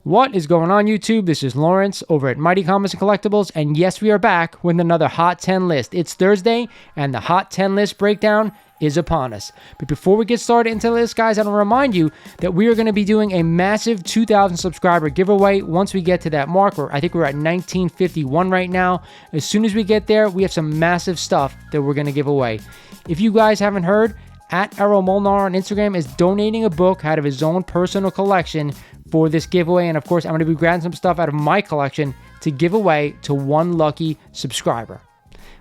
What is going on, YouTube? This is Lawrence over at Mighty Comics and Collectibles, and yes, we are back with another Hot 10 list. It's Thursday, and the Hot 10 list breakdown is upon us. But before we get started into the list, guys, I want to remind you that we are going to be doing a massive 2,000 subscriber giveaway once we get to that mark. I think we're at 1951 right now. As soon as we get there, we have some massive stuff that we're going to give away. If you guys haven't heard, at Errol Molnar on Instagram is donating a book out of his own personal collection for this giveaway, and of course I'm going to be grabbing some stuff out of my collection to give away to one lucky subscriber.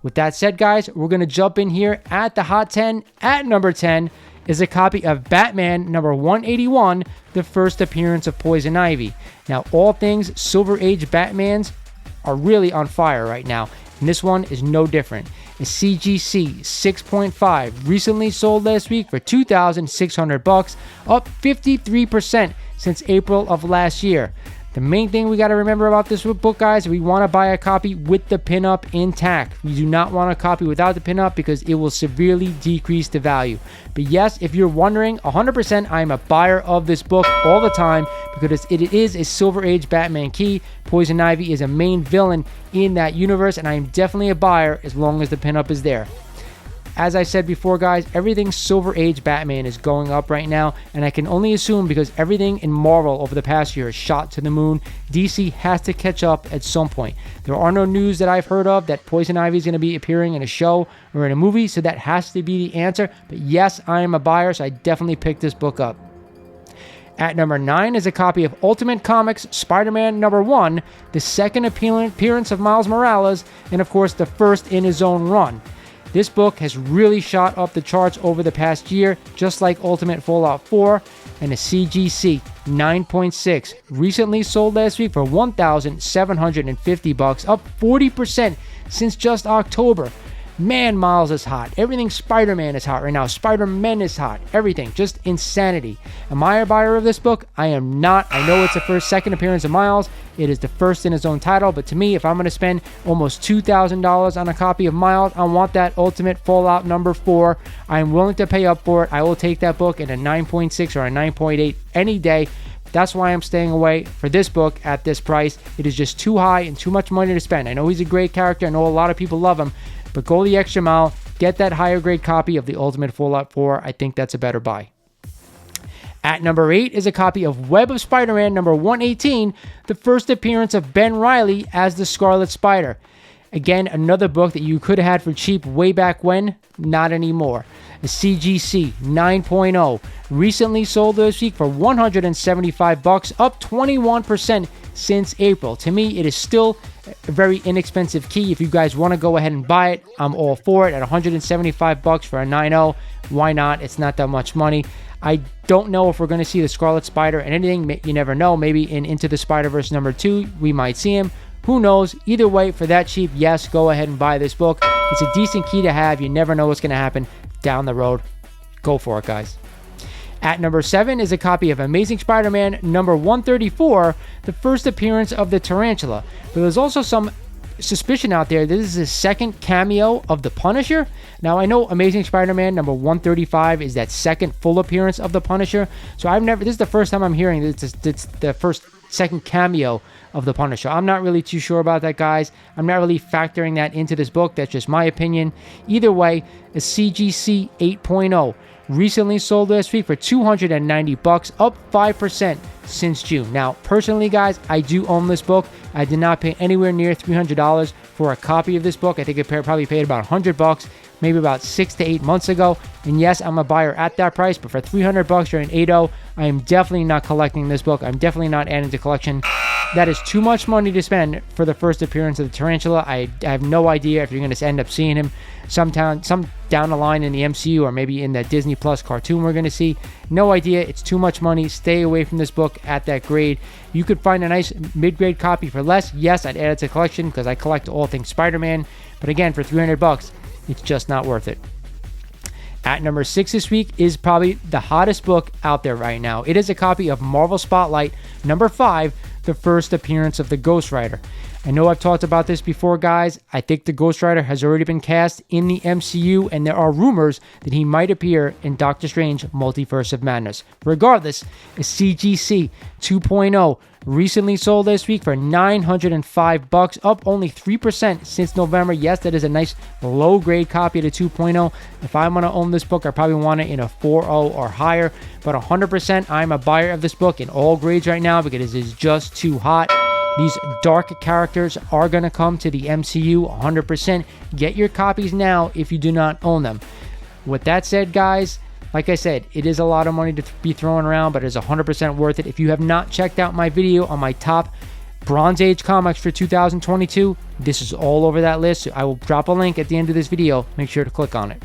With that said, guys, we're going to jump in here at the Hot 10. At number 10 is a copy of Batman number 181, the first appearance of Poison Ivy. Now, all things Silver Age Batmans are really on fire right now, and this one is no different. A CGC 6.5 recently sold last week for $2,600, up 53% since April of last year. The main thing we got to remember about this book, guys, we want to buy a copy with the pinup intact. We do not want a copy without the pinup because it will severely decrease the value. But yes, if you're wondering, 100% I am a buyer of this book all the time because it is a Silver Age Batman key. Poison Ivy is a main villain in that universe, and I am definitely a buyer as long as the pinup is there. As I said before, guys, everything Silver Age Batman is going up right now, and I can only assume because everything in Marvel over the past year is shot to the moon, DC has to catch up at some point. There are no news that I've heard of that Poison Ivy is going to be appearing in a show or in a movie, so that has to be the answer. But yes, I am a buyer, so I definitely picked this book up. At number 9 is a copy of Ultimate Comics SpiderMan number 1, the second appearance of Miles Morales, and of course the first in his own run. This book has really shot up the charts over the past year, just like Ultimate Fallout 4, and a CGC 9.6 recently sold last week for $1,750, up 40% since just October. Man, Miles is hot. Everything Spider-Man is hot right now. Spider-Man is hot. Everything. Just insanity. Am I a buyer of this book? I am not. I know it's the second appearance of Miles. It is the first in his own title. But to me, if I'm going to spend almost $2,000 on a copy of Miles, I want that Ultimate Fallout number 4. I am willing to pay up for it. I will take that book in a 9.6 or a 9.8 any day. That's why I'm staying away for this book at this price. It is just too high and too much money to spend. I know he's a great character. I know a lot of people love him. But go the extra mile, get that higher grade copy of the Ultimate Fallout 4. I think that's a better buy. At number 8 is a copy of Web of Spider-Man number 118, the first appearance of Ben Reilly as the Scarlet Spider. Again, another book that you could have had for cheap way back when, not anymore. A CGC 9.0 recently sold this week for $175, up 21% since April. To me, it is still a very inexpensive key. If you guys want to go ahead and buy it, I'm all for it. At $175 for a 9.0, why not? It's not that much money. I don't know if we're going to see the Scarlet Spider and anything. You never know. Maybe in Into the Spider-Verse number 2, we might see him. Who knows? Either way, for that cheap, yes, go ahead and buy this book. It's a decent key to have. You never know what's going to happen down the road. Go for it, guys. At number 7 is a copy of Amazing Spider-Man number 134, the first appearance of the Tarantula. But there's also some suspicion out there that this is the second cameo of the Punisher. Now, I know Amazing Spider-Man number 135 is that second full appearance of the Punisher. So this is the first time I'm hearing that it's the second cameo of the Punisher. I'm not really too sure about that, guys. I'm not really factoring that into this book. That's just my opinion. Either way, a CGC 8.0 recently sold last week for $290, up 5% since June. Now, personally, guys, I do own this book. I did not pay anywhere near $300 for a copy of this book. I think I probably paid about $100, maybe about 6 to 8 months ago. And yes, I'm a buyer at that price, but for $300 or an 8.0, I am definitely not collecting this book. I'm definitely not adding to collection. That is too much money to spend for the first appearance of the Tarantula. I have no idea if you're going to end up seeing him some down the line in the MCU or maybe in that Disney Plus cartoon we're going to see. No idea. It's too much money. Stay away from this book at that grade. You could find a nice mid-grade copy for less. Yes, I'd add it to collection because I collect all things Spider-Man. But again, for $300, it's just not worth it. At number 6 this week is probably the hottest book out there right now. It is a copy of Marvel Spotlight number 5, the first appearance of the Ghost Rider. I know I've talked about this before, guys. I think the Ghost Rider has already been cast in the MCU, and there are rumors that he might appear in Doctor Strange Multiverse of Madness. Regardless, a CGC 2.0 Recently sold this week for $905, up only 3% since November. Yes, that is a nice low-grade copy of the 2.0. If I want to own this book, I probably want it in a 4.0 or higher. But 100%, I'm a buyer of this book in all grades right now because it is just too hot. These dark characters are going to come to the MCU 100%. Get your copies now if you do not own them. With that said, guys, like I said, it is a lot of money to be throwing around, but it is 100% worth it. If you have not checked out my video on my top Bronze Age comics for 2022, this is all over that list. So I will drop a link at the end of this video. Make sure to click on it.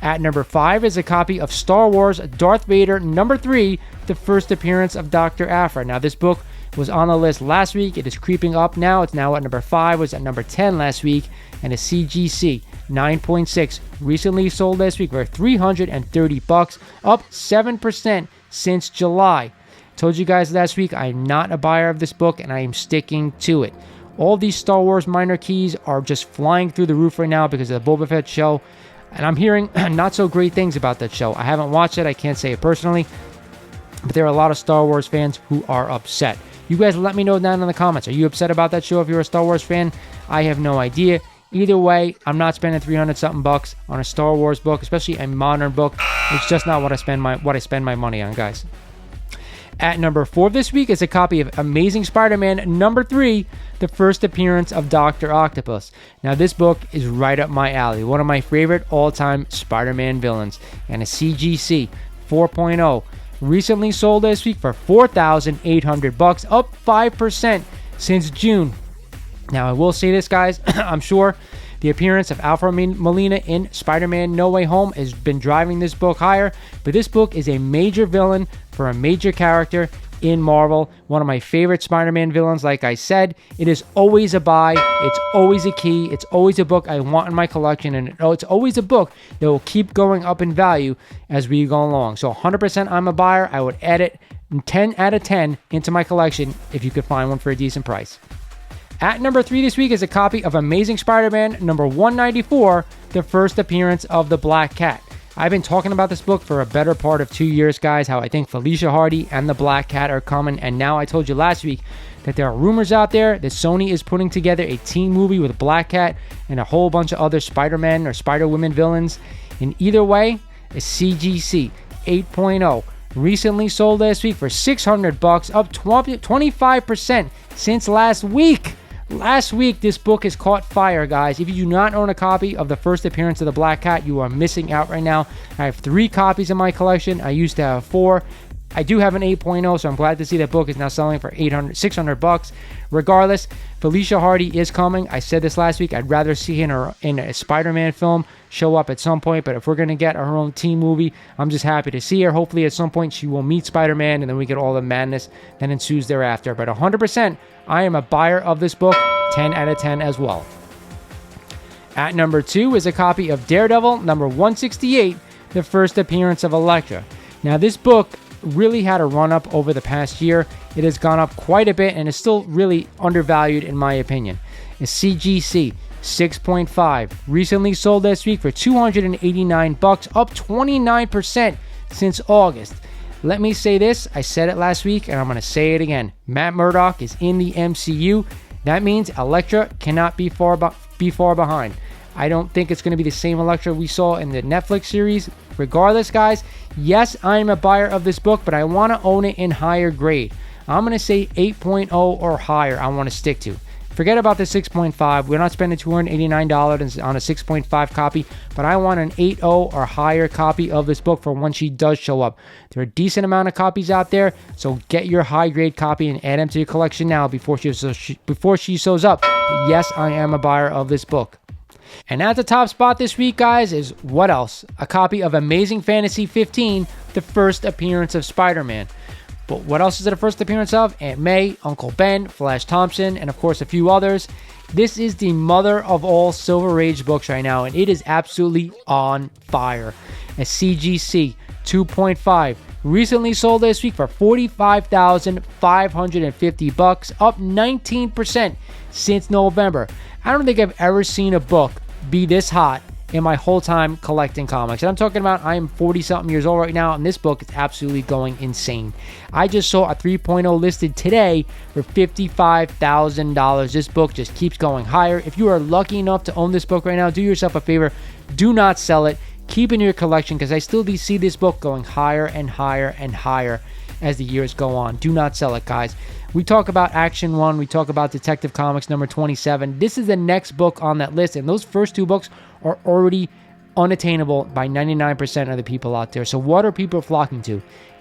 At number 5 is a copy of Star Wars Darth Vader number 3, the first appearance of Dr. Aphra. Now, this book was on the list last week. It is creeping up now. It's now at number 5. Was at number 10 last week. And a CGC 9.6 recently sold this week for $330, up 7% since July. Told you guys last week I'm not a buyer of this book, and I am sticking to it. All these Star Wars minor keys are just flying through the roof right now because of the Boba Fett show. And I'm hearing not so great things about that show. I haven't watched it. I can't say it personally. But there are a lot of Star Wars fans who are upset. You guys let me know down in the comments. Are you upset about that show if you're a Star Wars fan? I have no idea. Either way, I'm not spending 300-something bucks on a Star Wars book, especially a modern book. It's just not what I spend my money on, guys. At number 4 this week is a copy of Amazing Spider-Man number 3, the first appearance of Dr. Octopus. Now, this book is right up my alley. One of my favorite all-time Spider-Man villains. And a CGC 4.0. Recently sold this week for $4,800, up 5% since June. Now, I will say this, guys. I'm sure the appearance of Alfred Molina in Spider-Man No Way Home has been driving this book higher, but this book is a major villain for a major character in Marvel. One of my favorite Spider-Man villains, like I said. It is always a buy. It's always a key. It's always a book I want in my collection, and it's always a book that will keep going up in value as we go along. So 100% I'm a buyer. I would add it 10 out of 10 into my collection if you could find one for a decent price. At number 3 this week is a copy of Amazing Spider-Man number 194, the first appearance of the Black Cat. I've been talking about this book for a better part of 2 years, guys, how I think Felicia Hardy and the Black Cat are coming, and now I told you last week that there are rumors out there that Sony is putting together a teen movie with Black Cat and a whole bunch of other Spider-Man or Spider-Women villains. In either way, a CGC 8.0 recently sold last week for $600, up 25% since last week. Last week, this book has caught fire, guys. If you do not own a copy of the first appearance of the Black Cat, you are missing out right now. I have 3 copies in my collection. I used to have 4. I do have an 8.0, so I'm glad to see that book is now selling for $600. Regardless, Felicia Hardy is coming. I said this last week. I'd rather see her in a Spider-Man film show up at some point, but if we're going to get her own teen movie, I'm just happy to see her. Hopefully at some point she will meet Spider-Man, and then we get all the madness that ensues thereafter. But 100%, I am a buyer of this book, 10 out of 10 as well. At number 2 is a copy of Daredevil number 168, the first appearance of Elektra. Now, this book really had a run up over the past year. It has gone up quite a bit and is still really undervalued in my opinion. A CGC 6.5 recently sold this week for $289, up 29% since August. Let me say this, I said it last week and I'm going to say it again. Matt Murdock is in the MCU. That means Elektra cannot be far behind. I don't think it's going to be the same Elektra we saw in the Netflix series. Regardless, guys, yes, I'm a buyer of this book, but I want to own it in higher grade. I'm going to say 8.0 or higher I want to stick to. Forget about the 6.5. We're not spending $289 on a 6.5 copy, but I want an 8.0 or higher copy of this book for when she does show up. There are a decent amount of copies out there, so get your high-grade copy and add them to your collection now before she shows up. Yes, I am a buyer of this book. And at the top spot this week, guys, is what else? A copy of Amazing Fantasy 15, the first appearance of Spider-Man. But what else is it a first appearance of? Aunt May, Uncle Ben, Flash Thompson, and of course a few others. This is the mother of all Silver Age books right now, and it is absolutely on fire. A CGC 2.5 recently sold this week for $45,550, up 19% since November. I don't think I've ever seen a book be this hot in my whole time collecting comics. And I'm talking about, I am 40-something years old right now, and this book is absolutely going insane. I just saw a 3.0 listed today for $55,000. This book just keeps going higher. If you are lucky enough to own this book right now, do yourself a favor. Do not sell it. Keep it in your collection, because I still do see this book going higher and higher and higher as the years go on. Do not sell it, guys. We talk about Action 1. We talk about Detective Comics number 27. This is the next book on that list, and those first two books are already unattainable by 99% of the people out there. So what are people flocking to?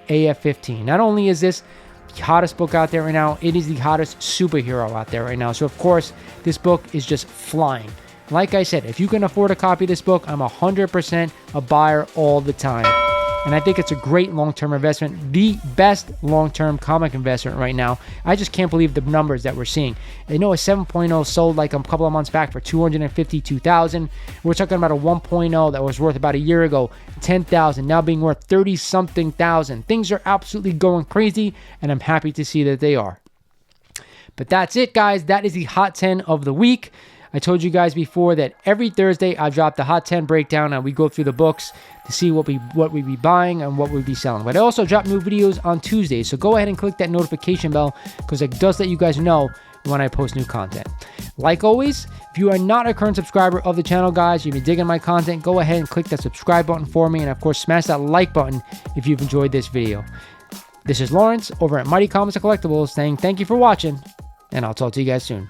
AF-15. Not only is this the hottest book out there right now, it is the hottest superhero out there right now. So, of course, this book is just flying. Like I said, if you can afford a copy of this book, I'm 100% a buyer all the time. And I think it's a great long-term investment, the best long-term comic investment right now. I just can't believe the numbers that we're seeing. I know a 7.0 sold like a couple of months back for $252,000. We're talking about a 1.0 that was worth about a year ago, $10,000, now being worth 30-something thousand. Things are absolutely going crazy, and I'm happy to see that they are. But that's it, guys. That is the Hot 10 of the week. I told you guys before that every Thursday I drop the Hot 10 breakdown, and we go through the books to see what we be buying and what we be selling. But I also drop new videos on Tuesdays, so go ahead and click that notification bell, because it does let you guys know when I post new content. Like always, if you are not a current subscriber of the channel, guys, you've been digging my content, go ahead and click that subscribe button for me, and of course smash that like button if you've enjoyed this video. This is Lawrence over at Mighty Comics and Collectibles saying thank you for watching, and I'll talk to you guys soon.